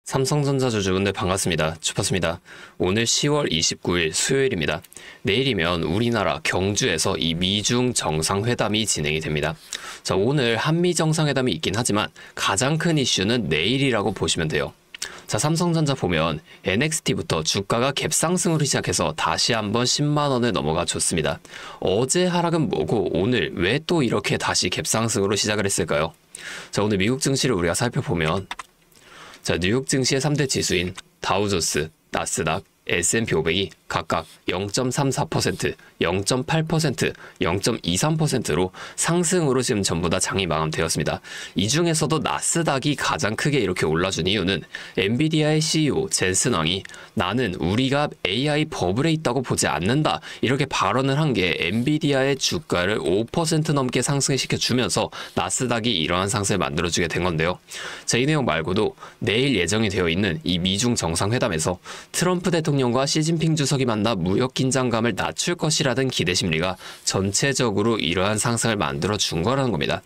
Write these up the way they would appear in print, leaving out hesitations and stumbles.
삼성전자 주주분들 반갑습니다. 주파수입니다. 오늘 10월 29일 수요일입니다. 내일이면 우리나라 경주에서 이 미중 정상회담이 진행이 됩니다. 자, 오늘 한미 정상회담이 있긴 하지만 가장 큰 이슈는 내일이라고 보시면 돼요. 자, 삼성전자 보면 NXT부터 주가가 갭상승으로 시작해서 다시 한번 10만 원을 넘어가 줬습니다. 어제 하락은 뭐고 오늘 왜 또 이렇게 다시 갭상승으로 시작을 했을까요? 자, 오늘 미국 증시를 우리가 살펴보면 자, 뉴욕 증시의 3대 지수인 다우존스, 나스닥, S&P 500이 각각 0.34%, 0.8%, 0.23%로 상승으로 지금 전부 다 장이 마감되었습니다. 이 중에서도 나스닥이 가장 크게 이렇게 올라준 이유는 엔비디아의 CEO 젠슨 왕이 나는 우리가 AI 버블에 있다고 보지 않는다 이렇게 발언을 한 게 엔비디아의 주가를 5% 넘게 상승시켜 주면서 나스닥이 이러한 상승을 만들어주게 된 건데요. 자, 이 내용 말고도 내일 예정이 되어 있는 이 미중 정상회담에서 트럼프 대통령과 시진핑 주석이 만나 무역 긴장감을 낮출 것이라는 기대 심리가 전체적으로 이러한 상승을 만들어 준 거라는 겁니다.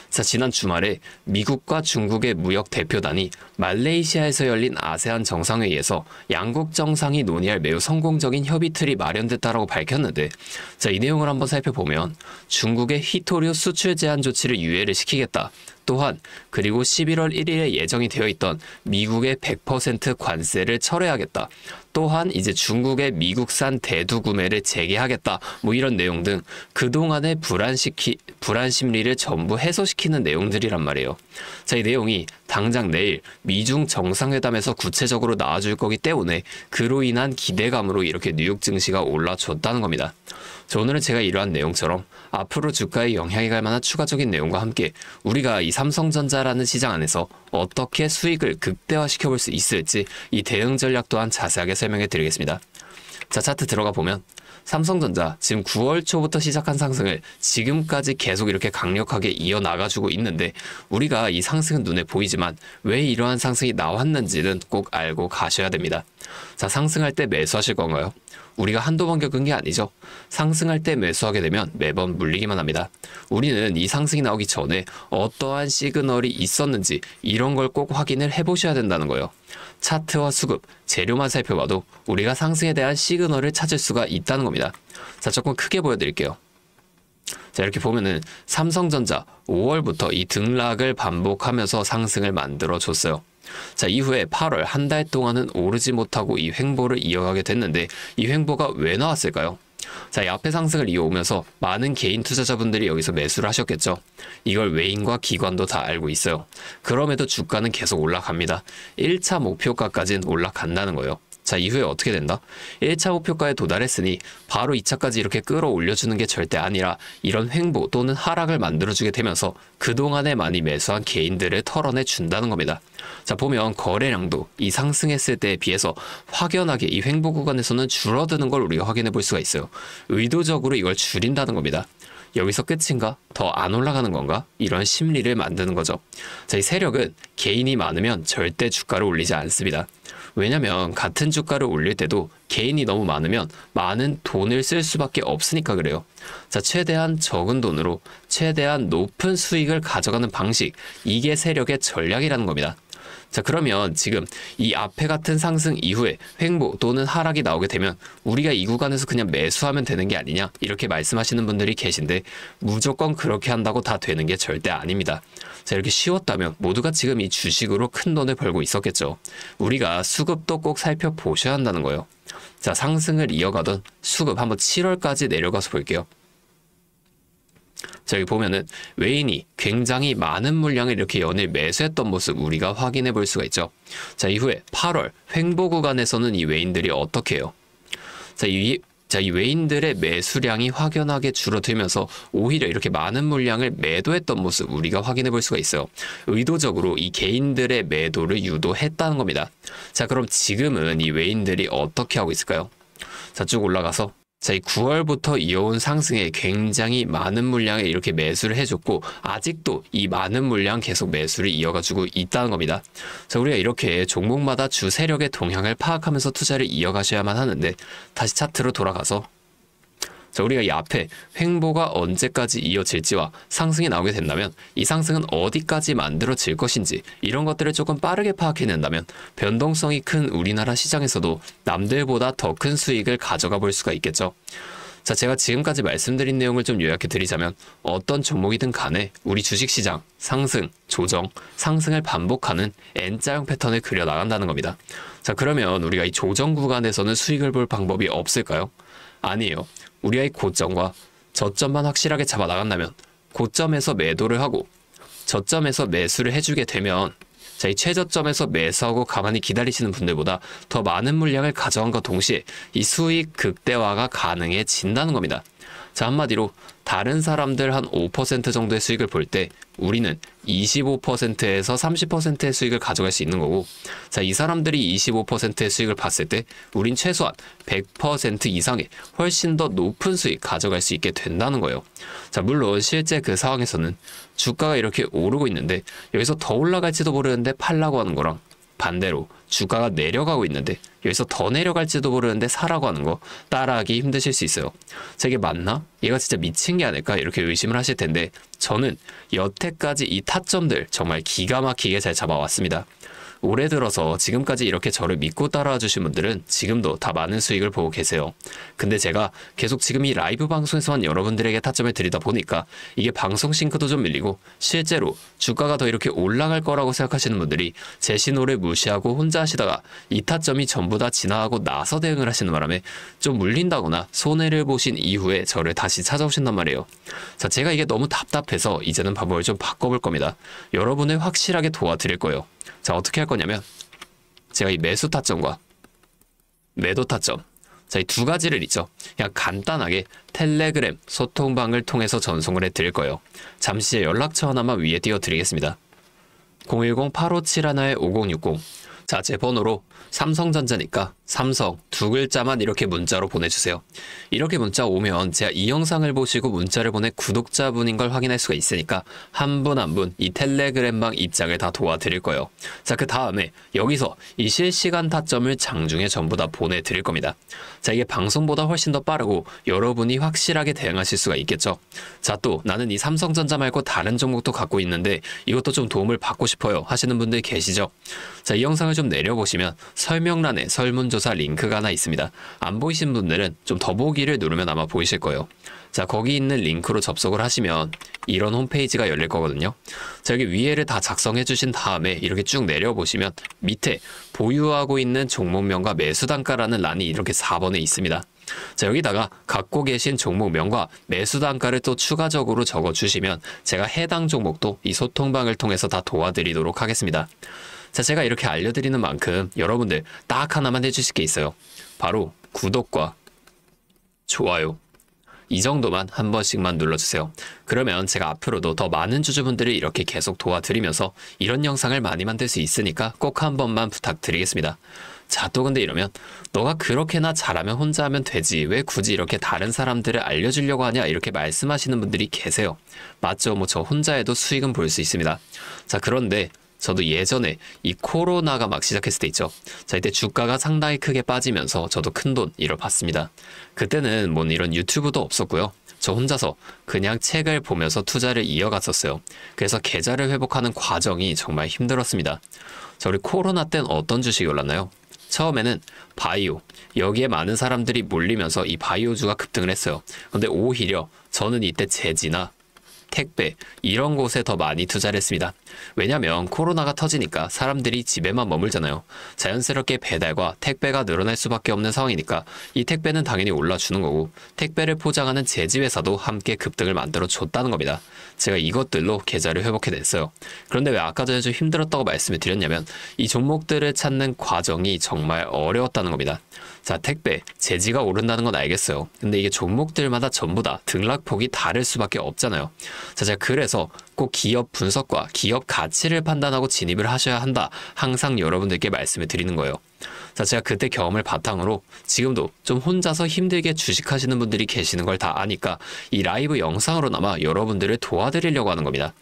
자, 지난 주말에 미국과 중국의 무역 대표단이 말레이시아에서 열린 아세안 정상회의에서 양국 정상이 논의할 매우 성공적인 협의 틀이 마련됐다라고 밝혔는데, 자, 이 내용을 한번 살펴보면 중국의 희토류 수출 제한 조치를 유예를 시키겠다. 또한 그리고 11월 1일에 예정이 되어 있던 미국의 100% 관세를 철회하겠다. 또한 이제 중국의 미국산 대두 구매를 재개하겠다. 뭐 이런 내용 등 그동안의 불안 심리를 전부 해소시키는 내용들이란 말이에요. 자, 이 내용이 당장 내일 미중 정상회담에서 구체적으로 나와줄 거기 때문에 그로 인한 기대감으로 이렇게 뉴욕 증시가 올라줬다는 겁니다. 자, 오늘은 제가 이러한 내용처럼 앞으로 주가에 영향이 갈 만한 추가적인 내용과 함께 우리가 이 삼성전자라는 시장 안에서 어떻게 수익을 극대화시켜 볼 수 있을지 이 대응 전략 또한 자세하게 설명해 드리겠습니다. 자, 차트 들어가 보면 삼성전자 지금 9월 초부터 시작한 상승을 지금까지 계속 이렇게 강력하게 이어나가주고 있는데 우리가 이 상승은 눈에 보이지만 왜 이러한 상승이 나왔는지는 꼭 알고 가셔야 됩니다. 자, 상승할 때 매수하실 건가요? 우리가 한두 번 겪은 게 아니죠. 상승할 때 매수하게 되면 매번 물리기만 합니다. 우리는 이 상승이 나오기 전에 어떠한 시그널이 있었는지 이런 걸 꼭 확인을 해보셔야 된다는 거예요. 차트와 수급, 재료만 살펴봐도 우리가 상승에 대한 시그널을 찾을 수가 있다는 겁니다. 자, 조금 크게 보여드릴게요. 자, 이렇게 보면은 삼성전자 5월부터 이 등락을 반복하면서 상승을 만들어줬어요. 자, 이후에 8월 한 달 동안은 오르지 못하고 이 횡보를 이어가게 됐는데 이 횡보가 왜 나왔을까요? 자, 이 앞에 상승을 이어오면서 많은 개인 투자자분들이 여기서 매수를 하셨겠죠. 이걸 외인과 기관도 다 알고 있어요. 그럼에도 주가는 계속 올라갑니다. 1차 목표가까지는 올라간다는 거예요. 자, 이후에 어떻게 된다? 1차 목표가에 도달했으니 바로 2차까지 이렇게 끌어올려주는 게 절대 아니라 이런 횡보 또는 하락을 만들어주게 되면서 그동안에 많이 매수한 개인들을 털어내 준다는 겁니다. 자, 보면 거래량도 이 상승했을 때에 비해서 확연하게 이 횡보 구간에서는 줄어드는 걸 우리가 확인해 볼 수가 있어요. 의도적으로 이걸 줄인다는 겁니다. 여기서 끝인가? 더 안 올라가는 건가? 이런 심리를 만드는 거죠. 자, 이 세력은 개인이 많으면 절대 주가를 올리지 않습니다. 왜냐면 같은 주가를 올릴 때도 개인이 너무 많으면 많은 돈을 쓸 수밖에 없으니까 그래요. 자, 최대한 적은 돈으로 최대한 높은 수익을 가져가는 방식, 이게 세력의 전략이라는 겁니다. 자, 그러면 지금 이 앞에 같은 상승 이후에 횡보 또는 하락이 나오게 되면 우리가 이 구간에서 그냥 매수하면 되는 게 아니냐 이렇게 말씀하시는 분들이 계신데 무조건 그렇게 한다고 다 되는 게 절대 아닙니다. 자, 이렇게 쉬웠다면 모두가 지금 이 주식으로 큰 돈을 벌고 있었겠죠. 우리가 수급도 꼭 살펴보셔야 한다는 거예요. 자, 상승을 이어가던 수급 한번 7월까지 내려가서 볼게요. 자, 여기 보면은 외인이 굉장히 많은 물량을 이렇게 연일 매수했던 모습 우리가 확인해 볼 수가 있죠. 자, 이후에 8월 횡보 구간에서는 이 외인들이 어떻게 해요? 자, 이 외인들의 매수량이 확연하게 줄어들면서 오히려 이렇게 많은 물량을 매도했던 모습 우리가 확인해 볼 수가 있어요. 의도적으로 이 개인들의 매도를 유도했다는 겁니다. 자, 그럼 지금은 이 외인들이 어떻게 하고 있을까요? 자, 쭉 올라가서 자, 이 9월부터 이어온 상승에 굉장히 많은 물량을 이렇게 매수를 해줬고 아직도 이 많은 물량 계속 매수를 이어가지고 있다는 겁니다. 자, 우리가 이렇게 종목마다 주 세력의 동향을 파악하면서 투자를 이어가셔야만 하는데 다시 차트로 돌아가서 자, 우리가 이 앞에 횡보가 언제까지 이어질지와 상승이 나오게 된다면 이 상승은 어디까지 만들어질 것인지 이런 것들을 조금 빠르게 파악해낸다면 변동성이 큰 우리나라 시장에서도 남들보다 더 큰 수익을 가져가 볼 수가 있겠죠. 자, 제가 지금까지 말씀드린 내용을 좀 요약해 드리자면 어떤 종목이든 간에 우리 주식시장 상승, 조정, 상승을 반복하는 N자형 패턴을 그려나간다는 겁니다. 자, 그러면 우리가 이 조정 구간에서는 수익을 볼 방법이 없을까요? 아니에요. 우리가 이 고점과 저점만 확실하게 잡아나간다면 고점에서 매도를 하고 저점에서 매수를 해주게 되면 자, 이 최저점에서 매수하고 가만히 기다리시는 분들보다 더 많은 물량을 가져간과 동시에 이 수익 극대화가 가능해진다는 겁니다. 자, 한마디로 다른 사람들 한 5% 정도의 수익을 볼 때 우리는 25%에서 30%의 수익을 가져갈 수 있는 거고, 자, 이 사람들이 25%의 수익을 봤을 때 우린 최소한 100% 이상의 훨씬 더 높은 수익 가져갈 수 있게 된다는 거예요. 자, 물론 실제 그 상황에서는 주가가 이렇게 오르고 있는데 여기서 더 올라갈지도 모르는데 팔라고 하는 거랑 반대로 주가가 내려가고 있는데 여기서 더 내려갈지도 모르는데 사라고 하는 거 따라하기 힘드실 수 있어요. 자, 이게 맞나? 얘가 진짜 미친 게 아닐까? 이렇게 의심을 하실 텐데 저는 여태까지 이 타점들 정말 기가 막히게 잘 잡아왔습니다. 올해 들어서 지금까지 이렇게 저를 믿고 따라와 주신 분들은 지금도 다 많은 수익을 보고 계세요. 근데 제가 계속 지금 이 라이브 방송에서만 여러분들에게 타점을 드리다 보니까 이게 방송 싱크도 좀 밀리고 실제로 주가가 더 이렇게 올라갈 거라고 생각하시는 분들이 제 신호를 무시하고 혼자 하시다가 이 타점이 전부 다 지나가고 나서 대응을 하시는 바람에 좀 물린다거나 손해를 보신 이후에 저를 다시 찾아오신단 말이에요. 자, 제가 이게 너무 답답해서 이제는 방법을 좀 바꿔볼 겁니다. 여러분을 확실하게 도와드릴 거예요. 자, 어떻게 할 거냐면 제가 이 매수 타점과 매도 타점, 자, 이 두 가지를 있죠. 그냥 간단하게 텔레그램 소통방을 통해서 전송을 해드릴 거예요. 잠시 연락처 하나만 위에 띄워드리겠습니다. 010-8571-5060. 자, 제 번호로 삼성전자니까 삼성 두 글자만 이렇게 문자로 보내주세요. 이렇게 문자 오면 제가 이 영상을 보시고 문자를 보낸 구독자분인 걸 확인할 수가 있으니까 한 분 한 분 이 텔레그램방 입장을 다 도와드릴 거예요. 자, 그 다음에 여기서 이 실시간 타점을 장중에 전부 다 보내드릴 겁니다. 자, 이게 방송보다 훨씬 더 빠르고 여러분이 확실하게 대응하실 수가 있겠죠. 자, 또 나는 이 삼성전자 말고 다른 종목도 갖고 있는데 이것도 좀 도움을 받고 싶어요 하시는 분들 계시죠. 자, 이 영상을 좀 내려보시면 설명란에 설문조사 링크가 하나 있습니다. 안 보이신 분들은 좀 더보기를 누르면 아마 보이실 거예요. 자, 거기 있는 링크로 접속을 하시면 이런 홈페이지가 열릴 거거든요. 자, 여기 위에를 다 작성해 주신 다음에 이렇게 쭉 내려보시면 밑에 보유하고 있는 종목명과 매수단가라는 란이 이렇게 4번에 있습니다. 자, 여기다가 갖고 계신 종목명과 매수단가를 또 추가적으로 적어주시면 제가 해당 종목도 이 소통방을 통해서 다 도와드리도록 하겠습니다. 자, 제가 이렇게 알려드리는 만큼 여러분들 딱 하나만 해주실 게 있어요. 바로 구독과 좋아요. 이 정도만 한 번씩만 눌러주세요. 그러면 제가 앞으로도 더 많은 주주분들을 이렇게 계속 도와드리면서 이런 영상을 많이 만들 수 있으니까 꼭 한 번만 부탁드리겠습니다. 자, 또 근데 이러면 너가 그렇게나 잘하면 혼자 하면 되지 왜 굳이 이렇게 다른 사람들을 알려주려고 하냐 이렇게 말씀하시는 분들이 계세요. 맞죠? 뭐 저 혼자 해도 수익은 볼 수 있습니다. 자, 그런데 저도 예전에 이 코로나가 막 시작했을 때 있죠. 자, 이때 주가가 상당히 크게 빠지면서 저도 큰돈 잃어봤습니다. 그때는 뭐 이런 유튜브도 없었고요. 저 혼자서 그냥 책을 보면서 투자를 이어갔었어요. 그래서 계좌를 회복하는 과정이 정말 힘들었습니다. 자, 우리 코로나 때는 어떤 주식이 올랐나요? 처음에는 바이오, 여기에 많은 사람들이 몰리면서 이 바이오주가 급등을 했어요. 근데 오히려 저는 이때 제지나 택배 이런 곳에 더 많이 투자를 했습니다. 왜냐면 코로나가 터지니까 사람들이 집에만 머물잖아요. 자연스럽게 배달과 택배가 늘어날 수밖에 없는 상황이니까 이 택배는 당연히 올라주는 거고 택배를 포장하는 제지회사도 함께 급등을 만들어 줬다는 겁니다. 제가 이것들로 계좌를 회복해냈어요. 그런데 왜 아까 전에 좀 힘들었다고 말씀을 드렸냐면 이 종목들을 찾는 과정이 정말 어려웠다는 겁니다. 자, 택배, 제지가 오른다는 건 알겠어요. 근데 이게 종목들마다 전부 다 등락폭이 다를 수밖에 없잖아요. 자, 제가 그래서 꼭 기업 분석과 기업 가치를 판단하고 진입을 하셔야 한다. 항상 여러분들께 말씀을 드리는 거예요. 자, 제가 그때 경험을 바탕으로 지금도 좀 혼자서 힘들게 주식하시는 분들이 계시는 걸 다 아니까 이 라이브 영상으로나마 여러분들을 도와드리려고 하는 겁니다.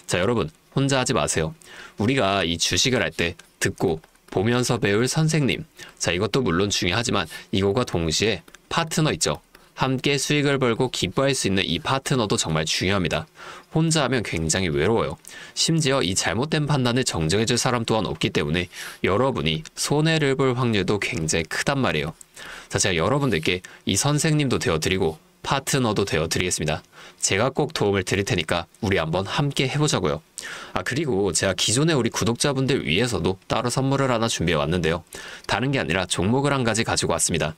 자, 여러분 혼자 하지 마세요. 우리가 이 주식을 할 때 듣고 보면서 배울 선생님, 자, 이것도 물론 중요하지만 이거와 동시에 파트너 있죠. 함께 수익을 벌고 기뻐할 수 있는 이 파트너도 정말 중요합니다. 혼자 하면 굉장히 외로워요. 심지어 이 잘못된 판단을 정정해줄 사람 또한 없기 때문에 여러분이 손해를 볼 확률도 굉장히 크단 말이에요. 자, 제가 여러분들께 이 선생님도 되어드리고 파트너도 되어드리겠습니다. 제가 꼭 도움을 드릴 테니까 우리 한번 함께 해보자고요. 그리고 제가 기존에 우리 구독자분들 위해서도 따로 선물을 하나 준비해 왔는데요. 다른 게 아니라 종목을 한 가지 가지고 왔습니다.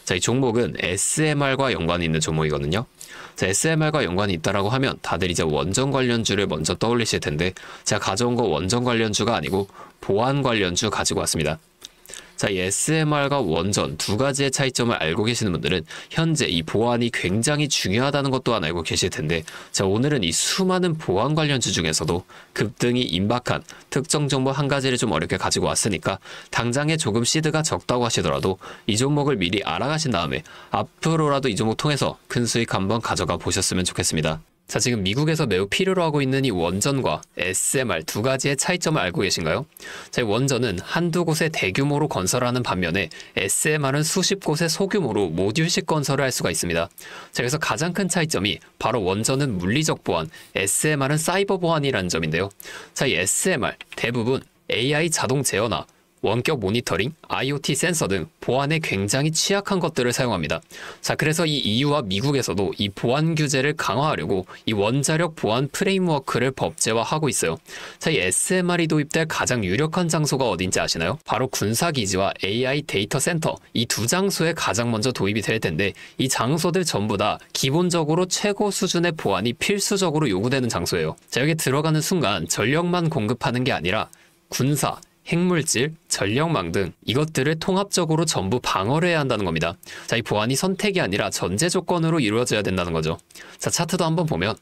자, 이 종목은 SMR과 연관이 있는 종목이거든요. 자, SMR과 연관이 있다라고 하면 다들 이제 원전 관련주를 먼저 떠올리실 텐데 제가 가져온 거 원전 관련주가 아니고 보안 관련주 가지고 왔습니다. 자, 이 SMR과 원전 두 가지의 차이점을 알고 계시는 분들은 현재 이 보안이 굉장히 중요하다는 것 또한 알고 계실 텐데, 자, 오늘은 이 수많은 보안 관련주 중에서도 급등이 임박한 특정 종목 한 가지를 좀 어렵게 가지고 왔으니까 당장에 조금 시드가 적다고 하시더라도 이 종목을 미리 알아가신 다음에 앞으로라도 이 종목 통해서 큰 수익 한번 가져가 보셨으면 좋겠습니다. 자, 지금 미국에서 매우 필요로 하고 있는 이 원전과 SMR 두 가지의 차이점을 알고 계신가요? 자, 이 원전은 한두 곳에 대규모로 건설하는 반면에 SMR은 수십 곳에 소규모로 모듈식 건설을 할 수가 있습니다. 자, 그래서 가장 큰 차이점이 바로 원전은 물리적 보안, SMR은 사이버 보안이라는 점인데요. 자, 이 SMR 대부분 AI 자동 제어나 원격 모니터링, IoT 센서 등 보안에 굉장히 취약한 것들을 사용합니다. 자, 그래서 이 EU와 미국에서도 이 보안 규제를 강화하려고 이 원자력 보안 프레임워크를 법제화하고 있어요. 자, 이 SMR이 도입될 가장 유력한 장소가 어딘지 아시나요? 바로 군사기지와 AI 데이터 센터, 이 두 장소에 가장 먼저 도입이 될 텐데 이 장소들 전부 다 기본적으로 최고 수준의 보안이 필수적으로 요구되는 장소예요. 자, 여기 들어가는 순간 전력만 공급하는 게 아니라 군사, 핵물질, 전력망 등 이것들을 통합적으로 전부 방어를 해야 한다는 겁니다. 자, 이 보안이 선택이 아니라 전제 조건으로 이루어져야 된다는 거죠. 자, 차트도 한번 보면,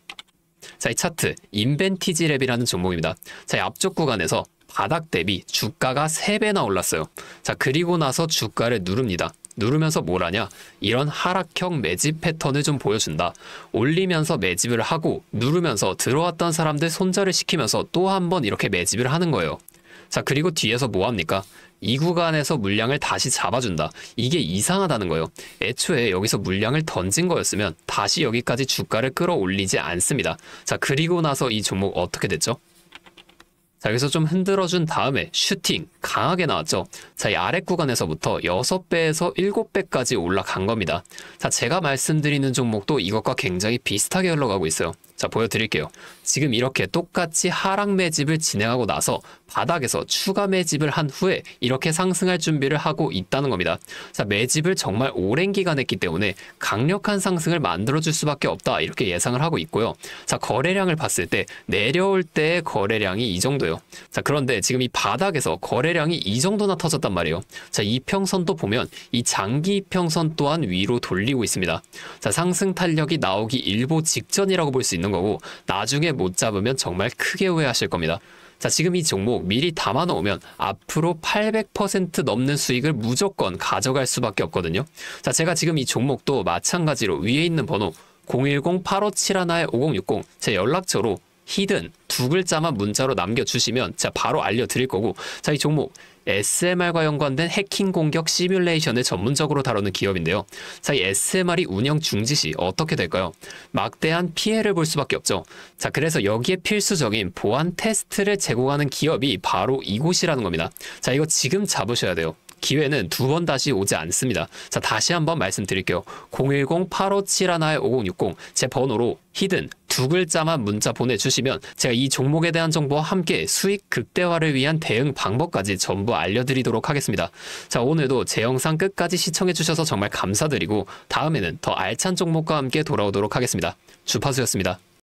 자, 이 차트 인벤티지 랩이라는 종목입니다. 자, 이 앞쪽 구간에서 바닥 대비 주가가 3배나 올랐어요. 자, 그리고 나서 주가를 누릅니다. 누르면서 뭘 하냐? 이런 하락형 매집 패턴을 좀 보여준다. 올리면서 매집을 하고 누르면서 들어왔던 사람들 손절을 시키면서 또 한 번 이렇게 매집을 하는 거예요. 자, 그리고 뒤에서 뭐합니까? 이 구간에서 물량을 다시 잡아준다. 이게 이상하다는 거예요. 애초에 여기서 물량을 던진 거였으면 다시 여기까지 주가를 끌어올리지 않습니다. 자, 그리고 나서 이 종목 어떻게 됐죠? 자, 여기서 좀 흔들어준 다음에 슈팅 강하게 나왔죠. 자, 이 아래 구간에서부터 6배에서 7배까지 올라간 겁니다. 자, 제가 말씀드리는 종목도 이것과 굉장히 비슷하게 흘러가고 있어요. 자, 보여드릴게요. 지금 이렇게 똑같이 하락 매집을 진행하고 나서 바닥에서 추가 매집을 한 후에 이렇게 상승할 준비를 하고 있다는 겁니다. 자, 매집을 정말 오랜 기간 했기 때문에 강력한 상승을 만들어줄 수밖에 없다, 이렇게 예상을 하고 있고요. 자, 거래량을 봤을 때 내려올 때의 거래량이 이 정도예요. 자, 그런데 지금 이 바닥에서 거래량이 이 정도나 터졌단 말이에요. 자, 이평선도 보면 이 장기 이평선 또한 위로 돌리고 있습니다. 자, 상승 탄력이 나오기 일보 직전이라고 볼 수 있는 거고 나중에 못 잡으면 정말 크게 후회하실 겁니다. 자, 지금 이 종목 미리 담아 놓으면 앞으로 800% 넘는 수익을 무조건 가져갈 수밖에 없거든요. 자, 제가 지금 이 종목도 마찬가지로 위에 있는 번호 010-8571-5060 제 연락처로 히든 두 글자만 문자로 남겨주시면 제가 바로 알려드릴 거고, 자, 이 종목 SMR과 연관된 해킹 공격 시뮬레이션을 전문적으로 다루는 기업인데요. 자, 이 SMR이 운영 중지 시 어떻게 될까요? 막대한 피해를 볼 수밖에 없죠. 자, 그래서 여기에 필수적인 보안 테스트를 제공하는 기업이 바로 이곳이라는 겁니다. 자, 이거 지금 잡으셔야 돼요. 기회는 두 번 다시 오지 않습니다. 자, 다시 한번 말씀드릴게요. 010-8571-5060 제 번호로 히든 두 글자만 문자 보내주시면 제가 이 종목에 대한 정보와 함께 수익 극대화를 위한 대응 방법까지 전부 알려드리도록 하겠습니다. 자, 오늘도 제 영상 끝까지 시청해주셔서 정말 감사드리고 다음에는 더 알찬 종목과 함께 돌아오도록 하겠습니다. 주파수였습니다.